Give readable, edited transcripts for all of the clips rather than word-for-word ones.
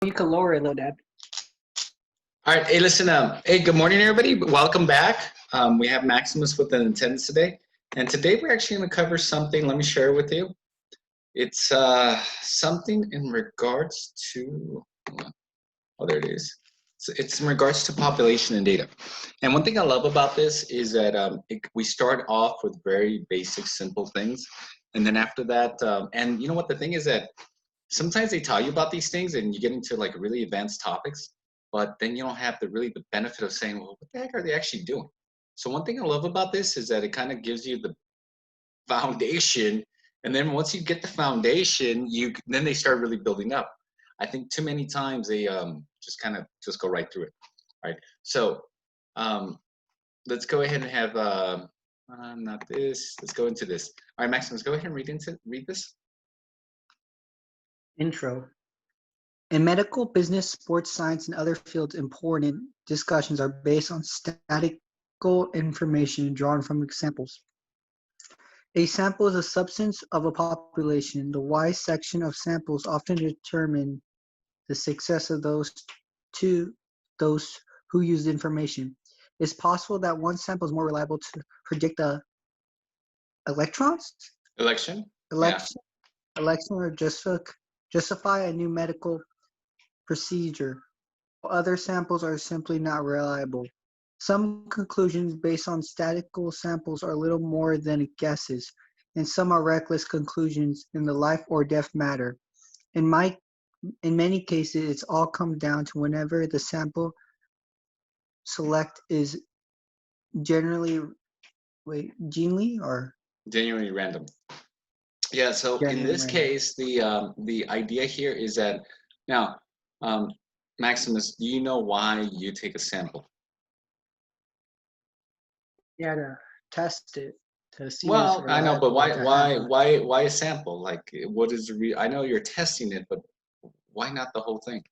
You can lower it a little, Dad. All right. Hey, listen. Hey, good morning, everybody. Welcome back. We have Maximus with an attendance today, and today we're actually going to cover something. Let me share with you. It's something in regards to. Oh, there it is. It's in regards to population and data. And one thing I love about this is that we start off with very basic, simple things, and then after that, and you know what the thing is that sometimes they tell you about these things and you get into like really advanced topics, but then you don't have the benefit of saying, well, what the heck are they actually doing? So one thing I love about this is that it kind of gives you the foundation, and then once you get the foundation, then they start really building up. I think too many times they just kind of just go right through it. All right. So um, let's go ahead and have not this. Let's go into this. All right, Maximus, go ahead and read this. Intro. In medical, business, sports science, and other fields, important discussions are based on statistical information drawn from examples. A sample is a substance of a population. The Y section of samples often determine the success of those who use the information. It's possible that one sample is more reliable to predict the electrons, Election. Yeah. election or justify a new medical procedure. Other samples are simply not reliable. Some conclusions based on statistical samples are little more than guesses, and some are reckless conclusions in the life or death matter. In many cases, it's all come down to whenever the sample select is genuinely random. Yeah. So in this case, the idea here is that now, Maximus, do you know why you take a sample? Yeah, to test it. To see well, I know, but why a sample? Like, what is the I know you're testing it, but why not the whole thing?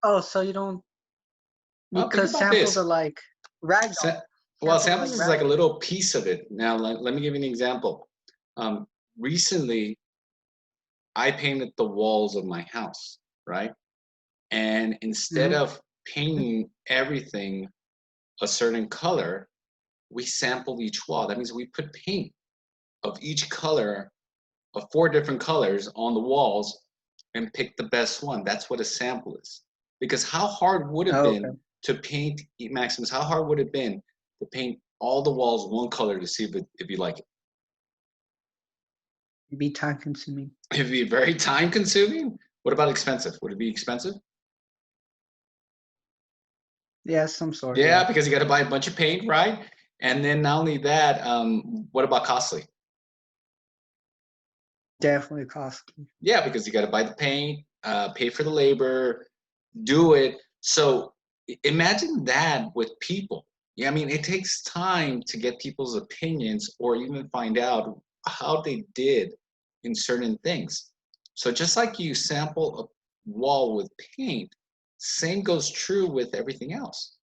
Oh, so you don't because samples are like ragdoll. Samples is like a little piece of it. Now, let me give you an example. Recently, I painted the walls of my house, right? And instead of painting everything a certain color, we sampled each wall. That means we put paint of each color, of 4 different colors on the walls, and pick the best one. That's what a sample is. Because how hard would it have been to paint, Maximus, how hard would it have been to paint all the walls one color to see if you like it? It'd be time consuming. It'd be very time consuming? What about expensive? Would it be expensive? Yeah, some sort. Yeah, because you got to buy a bunch of paint, right? And then not only that, what about costly? Definitely costly. Yeah, because you got to buy the paint, pay for the labor, do it. So imagine that with people. Yeah, I mean, it takes time to get people's opinions or even find out how they did in certain things. So just like you sample a wall with paint, same goes true with everything else.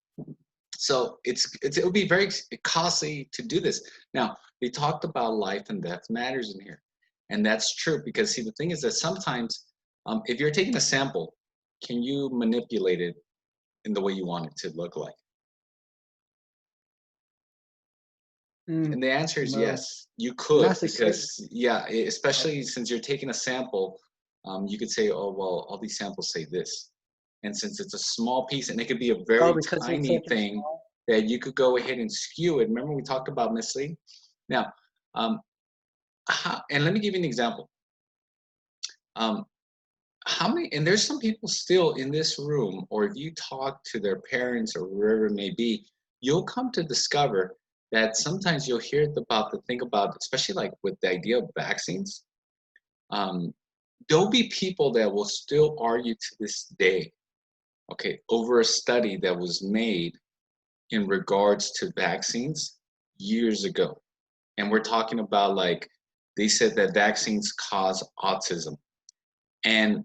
So it would be very costly to do this. Now, they talked about life and death matters in here. And that's true because, see, the thing is that sometimes if you're taking a sample, can you manipulate it in the way you want it to look like? And the answer is yes, you could, because yeah, especially since you're taking a sample, you could say, oh, well, all these samples say this. And since it's a small piece, and it could be a very tiny thing, that you could go ahead and skew it. Remember we talked about misleading? Now, and let me give you an example. How many, and there's some people still in this room, or if you talk to their parents or wherever it may be, you'll come to discover that sometimes you'll hear think about, especially like with the idea of vaccines, there'll be people that will still argue to this day, okay, over a study that was made in regards to vaccines years ago. And we're talking about, like, they said that vaccines cause autism. And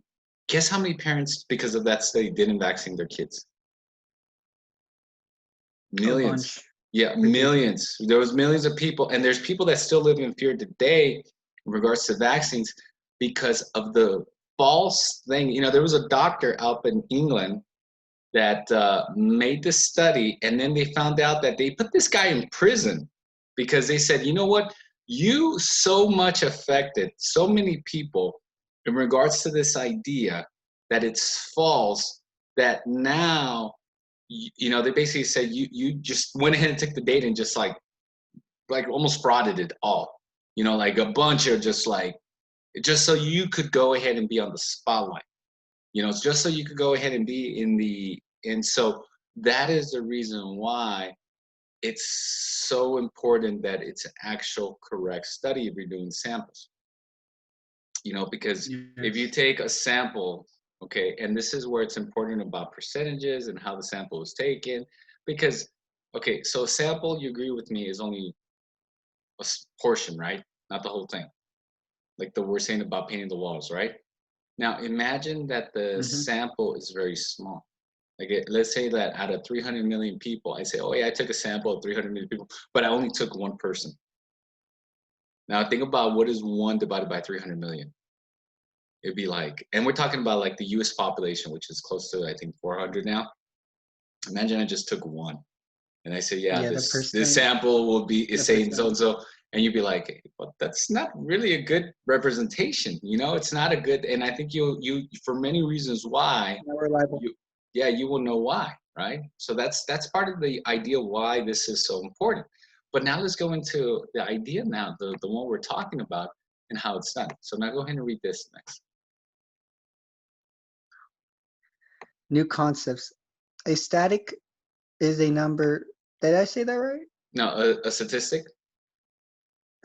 guess how many parents, because of that study, didn't vaccinate their kids? Millions. Yeah, millions. There was millions of people, and there's people that still live in fear today in regards to vaccines because of the false thing. You know, there was a doctor out in England that made this study, and then they found out that they put this guy in prison because they said, you know what, you so much affected so many people in regards to this idea that it's false, that now you know, they basically said you just went ahead and took the data and just like almost frauded it all, you know, like a bunch of just like, just so you could go ahead and be on the spotlight, you know, just so you could go ahead and be in the, and so that is the reason why it's so important that it's an actual correct study if you're doing samples, you know, because if you Yes. take a sample, okay, and this is where it's important about percentages and how the sample is taken, because, okay, so a sample, you agree with me, is only a portion, right? Not the whole thing. Like the we're saying about painting the walls, right? Now imagine that the Hmm. sample is very small. Like let's say that out of 300 million people, I say, oh yeah, I took a sample of 300 million people, but I only took one person. Now think about what is one divided by 300 million. It'd be like, and we're talking about like the U.S. population, which is close to I think 400 now. Imagine I just took one, and I say, yeah, Yeah, the this percent, sample will be is the saying so percent and so, and you'd be like, hey, but that's not really a good representation, you know? It's not a good, and I think you for many reasons why not reliable. you, yeah, you will know why, right? So that's part of the idea why this is so important. But now let's go into the idea now, the one we're talking about and how it's done. So now go ahead and read this next. New concepts. A static is a number. Did I say that right? Now, a statistic.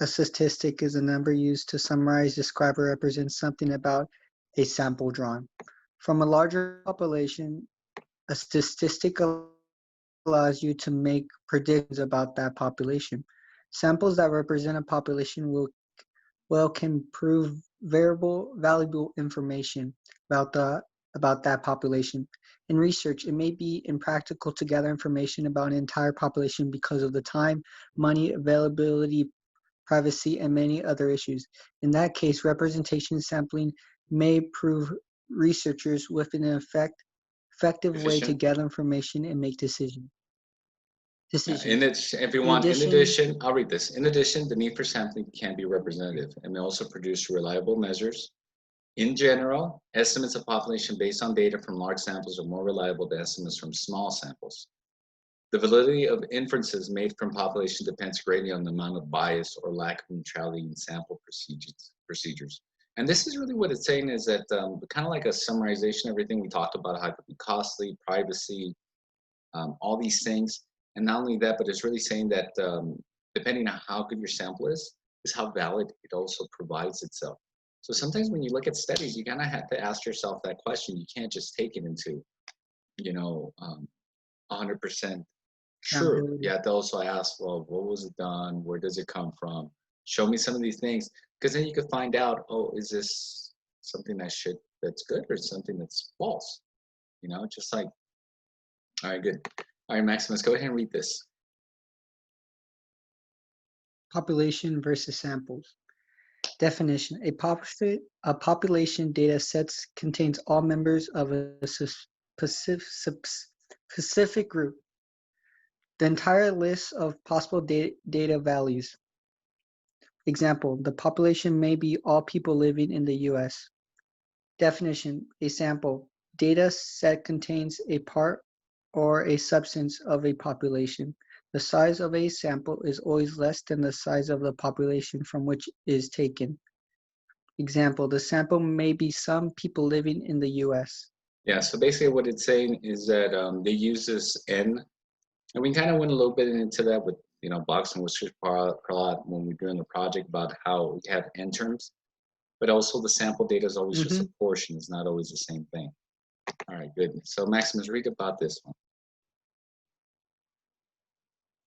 A statistic is a number used to summarize, describe, or represent something about a sample drawn from a larger population. A statistic allows you to make predictions about that population. Samples that represent a population can prove variable, valuable information about that population. In research, it may be impractical to gather information about an entire population because of the time, money, availability, privacy, and many other issues. In that case, representation sampling may prove researchers with an effective way to Efficient. gather information and make In decisions. it, if you In want, in addition, addition, I'll read this. In addition, the need for sampling can be representative and may also produce reliable measures. In general, estimates of population based on data from large samples are more reliable than estimates from small samples. The validity of inferences made from population depends greatly on the amount of bias or lack of neutrality in sample procedures. And this is really what it's saying is that kind of like a summarization of everything we talked about, how it could be costly, privacy, all these things. And not only that, but it's really saying that depending on how good your sample is how valid it also provides itself. So sometimes when you look at studies, you kind of have to ask yourself that question. You can't just take it into, you know, 100% true. You accountability. have to also ask, well, what was it done? Where does it come from? Show me some of these things, because then you could find out, oh, is this something that's good or something that's false? You know, just like, all right, good. All right, Maximus, go ahead and read this. Population versus samples. Definition: a population data set contains all members of a specific group. The entire list of possible data values. Example: the population may be all people living in the U.S. Definition: a sample data set contains a part or a substance of a population. The size of a sample is always less than the size of the population from which it is taken. Example: the sample may be some people living in the U.S. Yeah, so basically what it's saying is that they use this N, and we kind of went a little bit into that with, you know, box and whiskers plot when we were doing the project about how we have N terms, but also the sample data is always just a Mhm. portion. It's not always the same thing. All right, good. So Maximus, read about this one.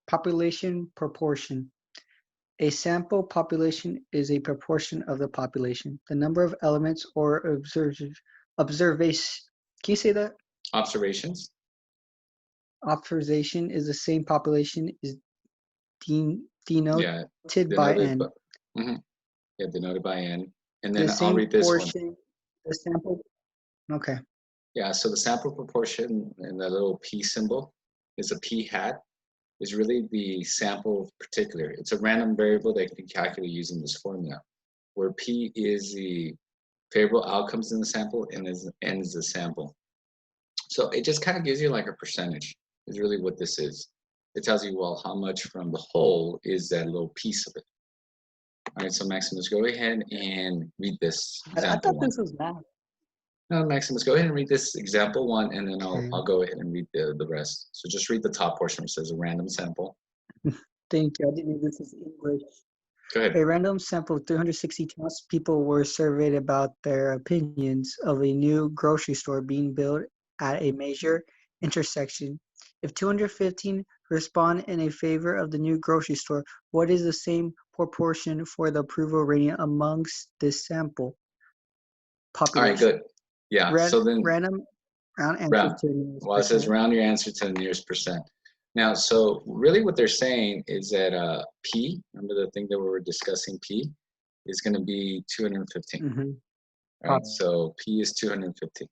Population proportion. A sample population is a proportion of the population. The number of elements or observation. Can you say that? Observations. Observation is the same population is denoted Yeah, by denoted, n. but mhm, yeah, denoted by N. And The then I'll same read this one. portion, the sample. Okay. Yeah, so the sample proportion and the little p symbol is a p hat, is really the sample particular. It's a random variable that can be calculated using this formula, where p is the favorable outcomes in the sample and n is the sample. So it just kind of gives you like a percentage, is really what this is. It tells you, well, how much from the whole is that little piece of it. All right, so Maximus, go ahead and read this I example thought one. this was math. No, Maximus, go ahead and read this example one, and then Okay. I'll go ahead and read the rest. So just read the top portion where it says a random sample. Thank you. I didn't know this is English. Go ahead. A random sample of 360 townspeople were surveyed about their opinions of a new grocery store being built at a major intersection. If 215 respond in a favor of the new grocery store, what is the same proportion for the approval rating amongst this sample All right, population? good. Yeah, so then Random round answers round. to the nearest Well, it says percent. round your answer to the nearest percent. Now, so really what they're saying is that P, remember the thing that we were discussing, P, is going to be 215. Mm-hmm. Right, so P is 215.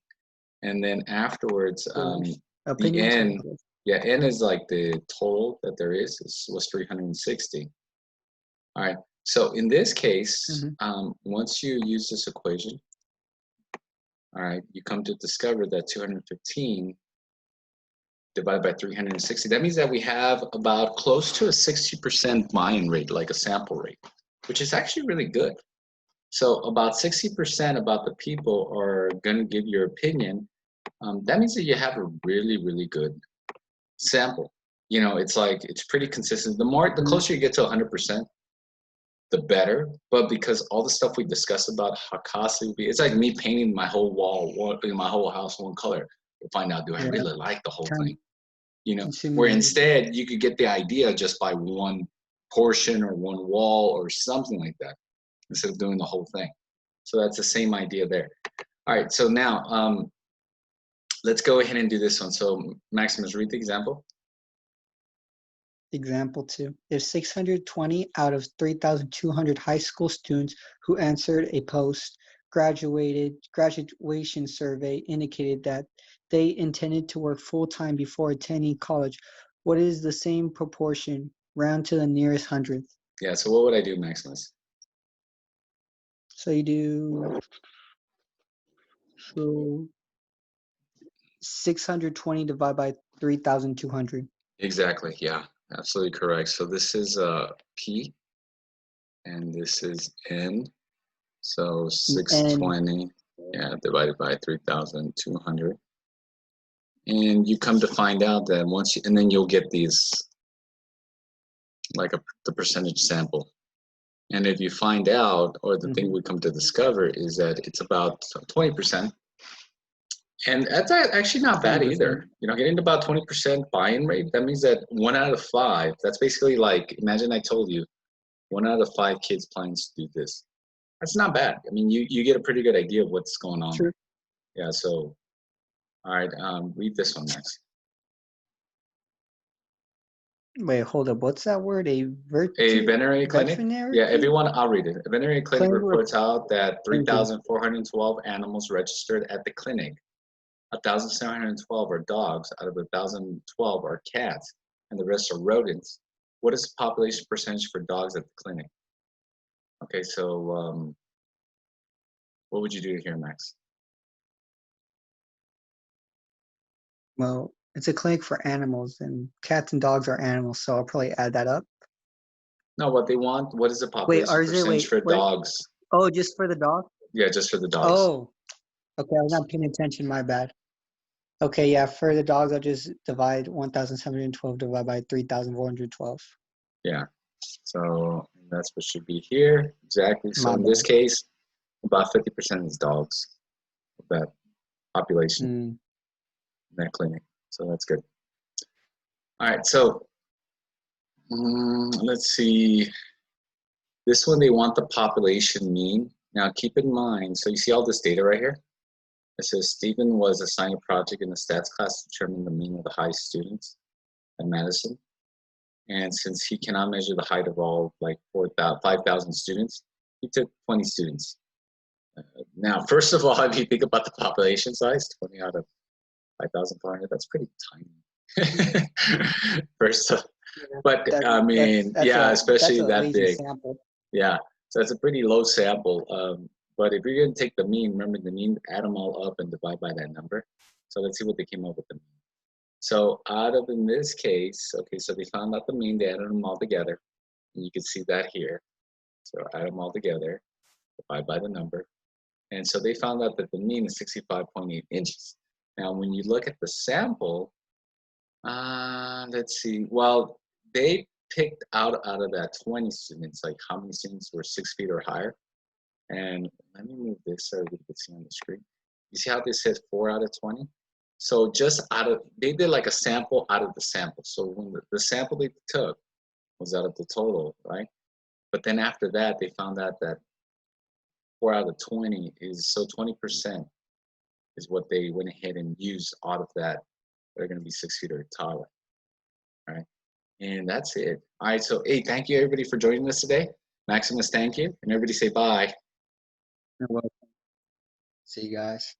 And then afterwards, the Opinion N, total. yeah, N is like the total that there was 360. All right, so in this case, once you use this equation, all right, you come to discover that 215 divided by 360, that means that we have about close to a 60% buy-in rate, like a sample rate, which is actually really good. So about 60% about the people are going to give your opinion. That means that you have a really, really good sample. You know, it's like, it's pretty consistent. The closer you get to 100%, the better. But because all the stuff we discussed about how costly it would be, it's like me painting my whole my whole house one color to find out, do I really like the whole thing? You know, where instead you could get the idea just by one portion or one wall or something like that, instead of doing the whole thing. So that's the same idea there. All right, so now let's go ahead and do this one. So Maximus, read the example. Example 2. If 620 out of 3,200 high school students who answered a graduation survey indicated that they intended to work full-time before attending college, what is the same proportion, round to the nearest hundredth? Yeah, so what would I do, Maximus? So you do 620 divided by 3,200. Exactly, yeah, absolutely correct. So this is P, and this is N. So 620, yeah, divided by 3,200. And you come to find out that and then you'll get these, like the percentage sample. And if you find out, or the thing we come to discover is that it's about 20%. And that's actually not bad either. You know, getting to about 20% buy-in rate, that means that 1 out of 5, that's basically like, imagine I told you, 1 out of 5 kids planning to do this. That's not bad. I mean, you get a pretty good idea of what's going on. Sure. Yeah, so, all right, read this one next. Wait, hold up. What's that word? A veterinary clinic? Yeah, everyone, I'll read it. A veterinary clinic reports out that 3,412 animals registered at the clinic. 1,712 are dogs, out of 1,012 are cats, and the rest are rodents. What is the population percentage for dogs at the clinic? Okay, so what would you do here, Max? Well, it's a clinic for animals, and cats and dogs are animals, so I'll probably add that up. No, what is the population percentage for dogs? Oh, just for the dog? Yeah, just for the dogs. Oh, okay, I was not paying attention, my bad. Okay, yeah, for the dogs, I'll just divide 1,712 divided by 3,412. Yeah, so that's what should be here, exactly. So in this case, about 50% is dogs, of that population in that clinic. So that's good. All right, so let's see. This one, they want the population mean. Now keep in mind, so you see all this data right here? It says Stephen was assigned a project in the stats class to determine the mean of the high students at Madison. And since he cannot measure the height of all like 5,000 students, he took 20 students. Now, first of all, if you think about the population size, 20 out of 5,400, that's pretty tiny. First, but I mean, yeah, That's especially a that lazy big. sample. Yeah, so that's a pretty low sample. But if you're going to take the mean, remember the mean, add them all up and divide by that number. So let's see what they came up with the mean. So out of, in this case, okay, so they found out the mean, they added them all together. And you can see that here. So add them all together, divide by the number. And so they found out that the mean is 65.8 inches. Now, when you look at the sample, let's see, well, they picked out of that 20 students, like how many students were 6 feet or higher. And let me move this so we can see on the screen. You see how this says 4 out of 20? So just out of, they did like a sample out of the sample. So when the sample they took was out of the total, right? But then after that, they found out that 4 out of 20 is, so 20% is what they went ahead and used out of that. They're going to be 6 feet or taller, right? And that's it. All right, so hey, thank you everybody for joining us today. Maximus, thank you. And everybody say bye. You're welcome. See you guys.